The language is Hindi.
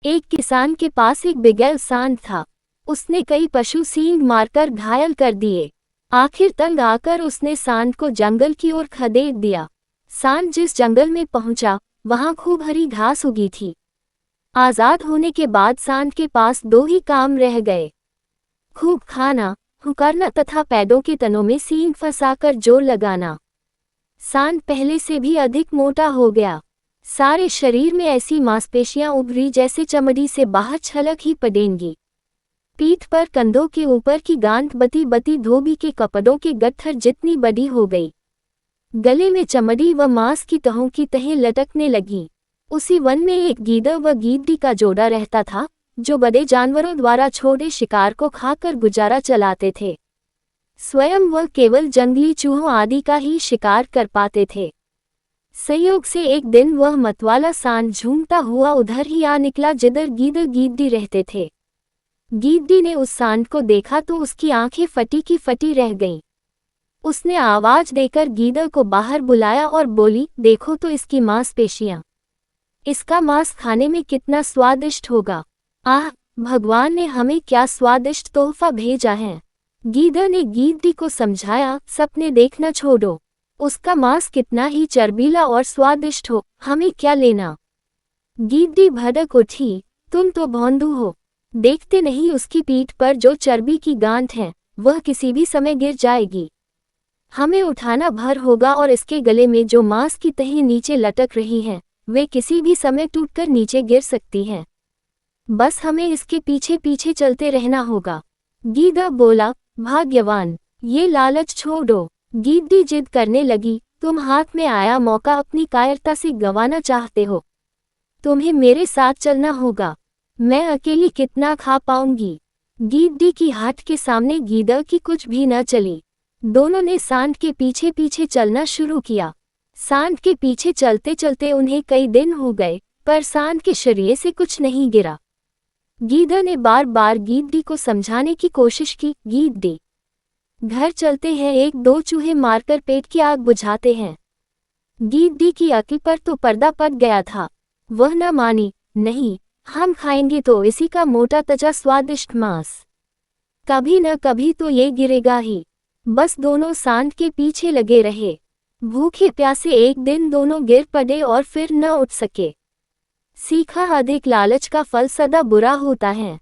एक किसान के पास एक बिगल सांड था। उसने कई पशु सींग मारकर घायल कर दिए। आखिर तंग आकर उसने सांड को जंगल की ओर खदेड़ दिया। सांड जिस जंगल में पहुंचा, वहां खूब हरी घास उगी थी। आजाद होने के बाद सांड के पास दो ही काम रह गए, खूब खाना, हुकारना तथा पैदों के तनों में सींग फंसाकर जोर लगाना। सांड पहले से भी अधिक मोटा हो गया। सारे शरीर में ऐसी मांसपेशियां उभरी जैसे चमड़ी से बाहर छलक ही पड़ेंगी। पीठ पर कंधों के ऊपर की गांठ बती बती धोबी के कपड़ों के गट्ठर जितनी बड़ी हो गई। गले में चमड़ी व मांस की तहों की तहें लटकने लगी। उसी वन में एक गीदड़ व गीदड़ी का जोड़ा रहता था, जो बड़े जानवरों द्वारा छोड़े शिकार को खाकर गुजारा चलाते थे। स्वयं वह केवल जंगली चूहों आदि का ही शिकार कर पाते थे। संयोग से एक दिन वह मतवाला सांड झूमता हुआ उधर ही आ निकला जिधर गीदड़ गीदड़ी रहते थे। गीदड़ी ने उस सांड को देखा तो उसकी आंखें फटी की फटी रह गईं। उसने आवाज देकर गीदड़ को बाहर बुलाया और बोली, देखो तो इसकी मांसपेशियां, इसका मांस खाने में कितना स्वादिष्ट होगा। आह, भगवान ने हमें क्या स्वादिष्ट तोहफा भेजा है। गीदड़ ने गीदड़ी को समझाया, सपने देखना छोड़ो, उसका मांस कितना ही चर्बीला और स्वादिष्ट हो, हमें क्या लेना। गीदड़ी भड़क उठी, तुम तो भोंदू हो, देखते नहीं उसकी पीठ पर जो चर्बी की गांठ है, वह किसी भी समय गिर जाएगी। हमें उठाना भर होगा और इसके गले में जो मांस की तहें नीचे लटक रही हैं, वे किसी भी समय टूटकर नीचे गिर सकती हैं। बस हमें इसके पीछे पीछे चलते रहना होगा। गीदड़ बोला, भाग्यवान, ये लालच छोड़ो। गीदड़ी जिद करने लगी, तुम हाथ में आया मौका अपनी कायरता से गंवाना चाहते हो। तुम्हें मेरे साथ चलना होगा, मैं अकेली कितना खा पाऊंगी। गीदड़ी की हाथ के सामने गीदड़ की कुछ भी न चली। दोनों ने सांड के पीछे पीछे चलना शुरू किया। सांड के पीछे चलते चलते उन्हें कई दिन हो गए, पर सांड के शरीर से कुछ नहीं गिरा। गीदड़ ने बार बार गीदड़ी को समझाने की कोशिश की, गीदड़ी, घर चलते हैं, एक दो चूहे मारकर पेट की आग बुझाते हैं। गीदड़ी की अक्ल पर तो पर्दा पड़ गया था। वह न मानी, नहीं, हम खाएंगे तो इसी का मोटा तजा स्वादिष्ट मांस, कभी न कभी तो ये गिरेगा ही। बस दोनों सांड के पीछे लगे रहे। भूखे प्यासे एक दिन दोनों गिर पड़े और फिर न उठ सके। सीखा, अधिक लालच का फल सदा बुरा होता है।